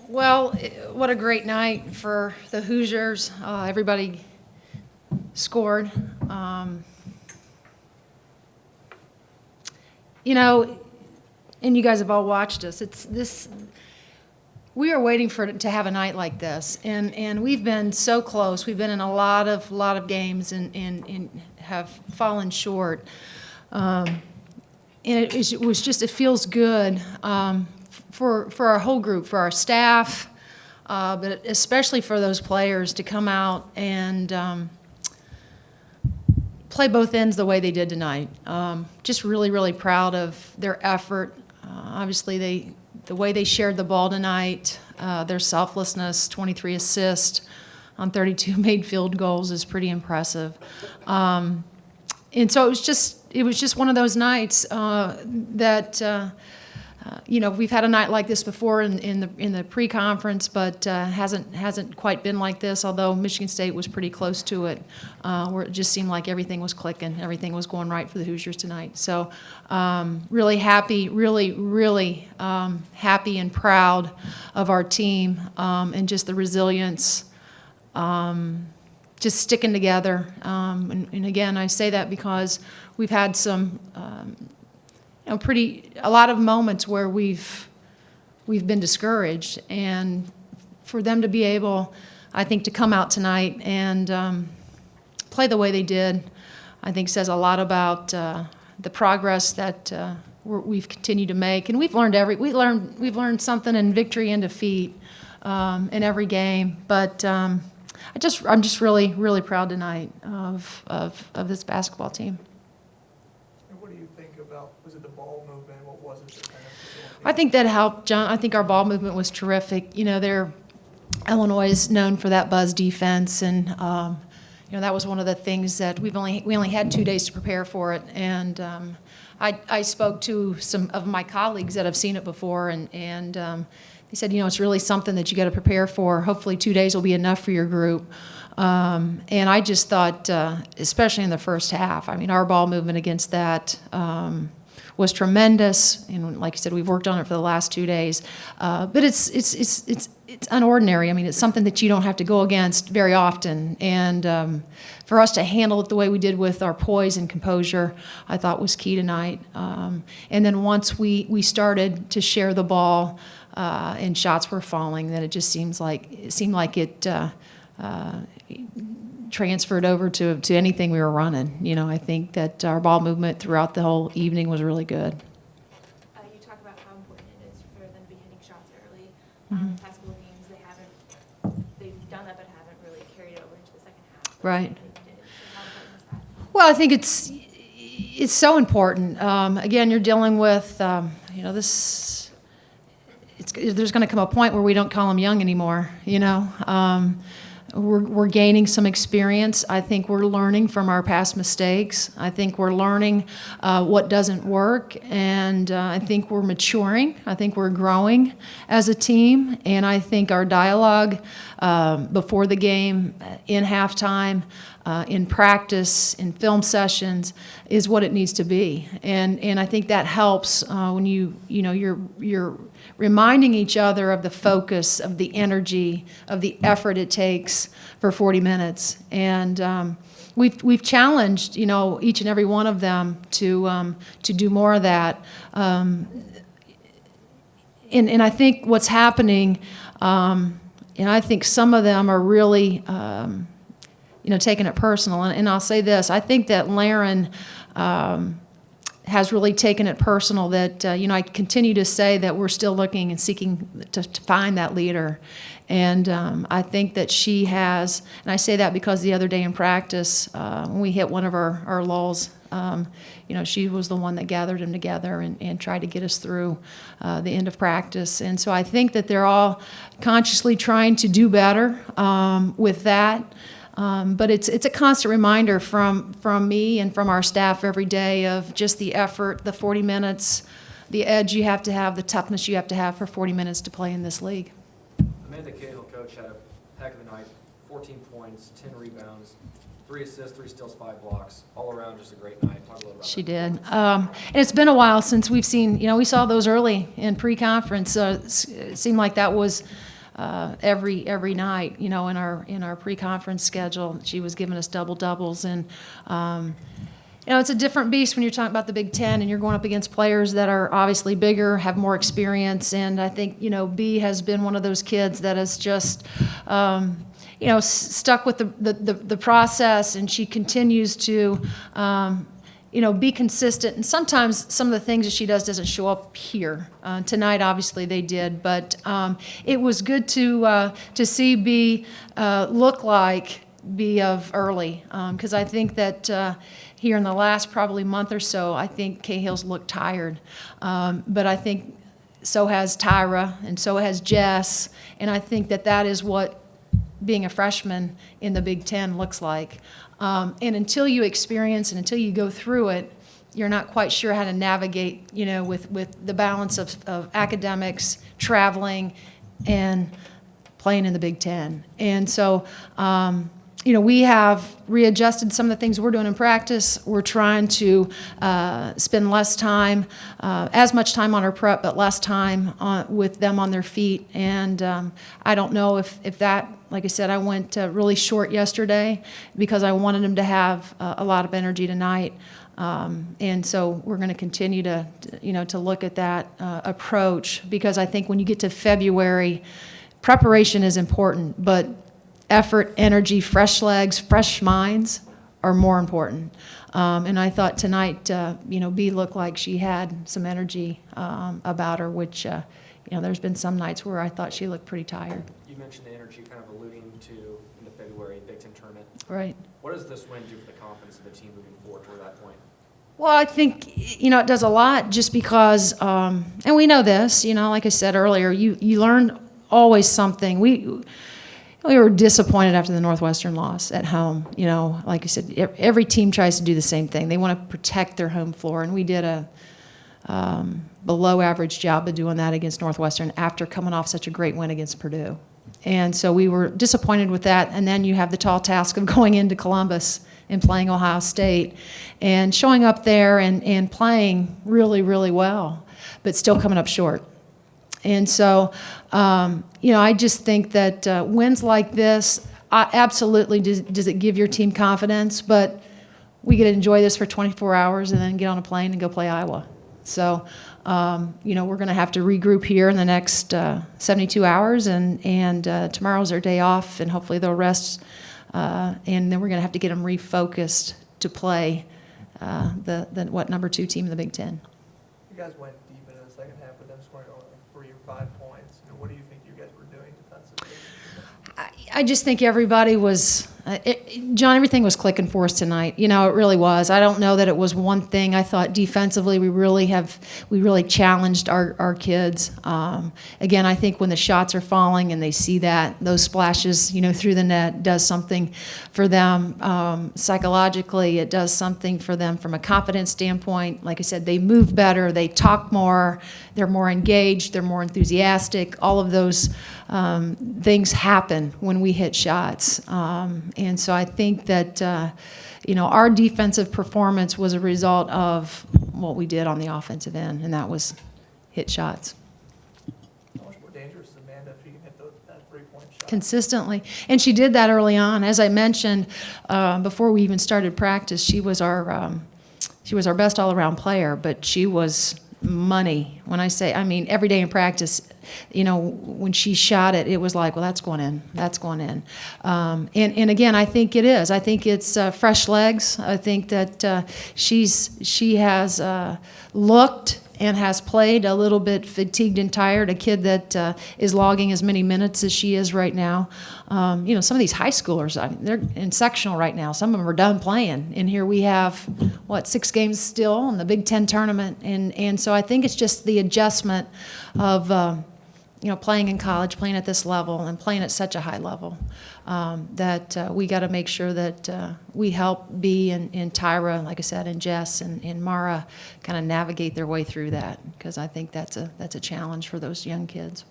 Well, what a great night for the Hoosiers. Everybody scored. You know, and you guys have all watched us. It's this. We are waiting to have a night like this, and we've been so close. We've been in a lot of games and have fallen short. And it feels good for our whole group, for our staff, but especially for those players to come out and play both ends the way they did tonight. Just really, really proud of their effort. Obviously, the way they shared the ball tonight, their selflessness, 23 assists on 32 made field goals is pretty impressive. And so it was just one of those nights that we've had a night like this before in the pre-conference, but hasn't quite been like this. Although Michigan State was pretty close to it, where it just seemed like everything was clicking, everything was going right for the Hoosiers tonight. So really happy, really happy and proud of our team and just the resilience. Just sticking together, and again, I say that because we've had some, a lot of moments where we've been discouraged, and for them to be able, I think, to come out tonight and play the way they did, I think says a lot about the progress that we've continued to make, and we've learned something in victory and defeat in every game, but. I'm just really proud tonight of this basketball team. And what do you think about, was it the ball movement? What was it that kind of I think that helped, John. I think our ball movement was terrific. Illinois is known for that buzz defense, and that was one of the things that we only had 2 days to prepare for it. And I spoke to some of my colleagues that have seen it before, and they said, it's really something that you got to prepare for. Hopefully 2 days will be enough for your group. And I just thought, especially in the first half, our ball movement against that was tremendous. And like I said, we've worked on it for the last 2 days. But it's unordinary. It's something that you don't have to go against very often. And for us to handle it the way we did with our poise and composure, I thought was key tonight. And then once we started to share the ball, and shots were falling, then it just seemed like it transferred over to anything we were running. I think that our ball movement throughout the whole evening was really good. You talk about how important it is for them to be hitting shots early. Past couple games, they've done that, but haven't really carried it over into the second half. Right. How important was that? Well, I think it's so important. Again, you're dealing with this. There's going to come a point where we don't call them young anymore. We're gaining some experience. I think we're learning from our past mistakes. I think we're learning what doesn't work, and I think we're maturing. I think we're growing as a team, and I think our dialogue before the game, in halftime, in practice, in film sessions, is what it needs to be. And I think that helps when you're reminding each other of the focus, of the energy, of the effort it takes for 40 minutes. And we've challenged, each and every one of them to do more of that. And I think what's happening, and I think some of them are really, taking it personal. And I'll say this: I think that Laren has really taken it personal. That I continue to say that we're still looking and seeking to find that leader, and I think that she has. And I say that because the other day in practice, when we hit one of our lulls, she was the one that gathered them together and tried to get us through the end of practice. And so I think that they're all consciously trying to do better with that. But it's a constant reminder from me and from our staff every day of just the effort, the 40 minutes, the edge you have to have, the toughness you have to have for 40 minutes to play in this league. Amanda Cahill, coach, had a heck of a night. 14 points, 10 rebounds, 3 assists, 3 steals, 5 blocks. All around, just a great night. Talk a little about She that. did. And it's been a while since we've seen, we saw those early in pre-conference. It seemed like that was every night, in our pre-conference schedule. She was giving us doubles, and it's a different beast when you're talking about the Big Ten and you're going up against players that are obviously bigger, have more experience, and I think B has been one of those kids that has just stuck with the process, and she continues to be consistent. And sometimes some of the things that she does doesn't show up here. Tonight, obviously, they did, but it was good to see B look like B of early, because I think that here in the last probably month or so, I think Cahill's looked tired, but I think so has Tyra and so has Jess, and I think that is what being a freshman in the Big Ten looks like. And until you experience and until you go through it, you're not quite sure how to navigate, with the balance of academics, traveling, and playing in the Big Ten. And so, we have readjusted some of the things we're doing in practice. We're trying to spend less time, as much time on our prep, but less time with them on their feet. And I don't know if that, like I said, I went really short yesterday because I wanted them to have a lot of energy tonight. And so we're going to continue to look at that approach, because I think when you get to February, preparation is important, but effort, energy, fresh legs, fresh minds are more important. And I thought tonight, B looked like she had some energy about her, which, there's been some nights where I thought she looked pretty tired. You mentioned the energy, kind of alluding to in the February Big Ten tournament. Right. What does this win do for the confidence of the team moving forward toward that point? Well, I think, it does a lot, just because, and we know this, like I said earlier, you learn always something. We were disappointed after the Northwestern loss at home. Like I said, every team tries to do the same thing. They want to protect their home floor, and we did a below average job of doing that against Northwestern after coming off such a great win against Purdue. And so we were disappointed with that, and then you have the tall task of going into Columbus and playing Ohio State and showing up there and playing really, really well, but still coming up short. And so, I just think that wins like this, absolutely does it give your team confidence, but we get to enjoy this for 24 hours and then get on a plane and go play Iowa. So, we're going to have to regroup here in the next 72 hours, and tomorrow's their day off, and hopefully they'll rest, and then we're going to have to get them refocused to play the number 2 team in the Big Ten. You guys went deep into the second half with them scoring only like 3 or 5 points. What do you think you guys were doing defensively? I just think everybody was, John, everything was clicking for us tonight. It really was. I don't know that it was one thing. I thought defensively we really challenged our kids. Again, I think when the shots are falling and they see that, those splashes, through the net does something for them. Psychologically, it does something for them from a confidence standpoint. Like I said, they move better, they talk more, they're more engaged, they're more enthusiastic. All of those things happen when we hit shots. And so I think that, our defensive performance was a result of what we did on the offensive end, and that was hit shots. How much more dangerous is Amanda if she can hit that 3-point shot? Consistently. And she did that early on. As I mentioned, before we even started practice, she was our best all-around player, but she was money. When I say, every day in practice, when she shot it, it was like, well, that's going in. And again, I think it is. I think it's fresh legs. I think that she has looked and has played a little bit fatigued and tired, a kid that is logging as many minutes as she is right now. Some of these high schoolers, they're in sectional right now. Some of them are done playing. And here we have, 6 games still in the Big Ten tournament. And so I think it's just the adjustment of, playing in college, playing at this level, and playing at such a high level, that we got to make sure that we help B and Tyra, like I said, and Jess and Mara kind of navigate their way through that, because I think that's a challenge for those young kids.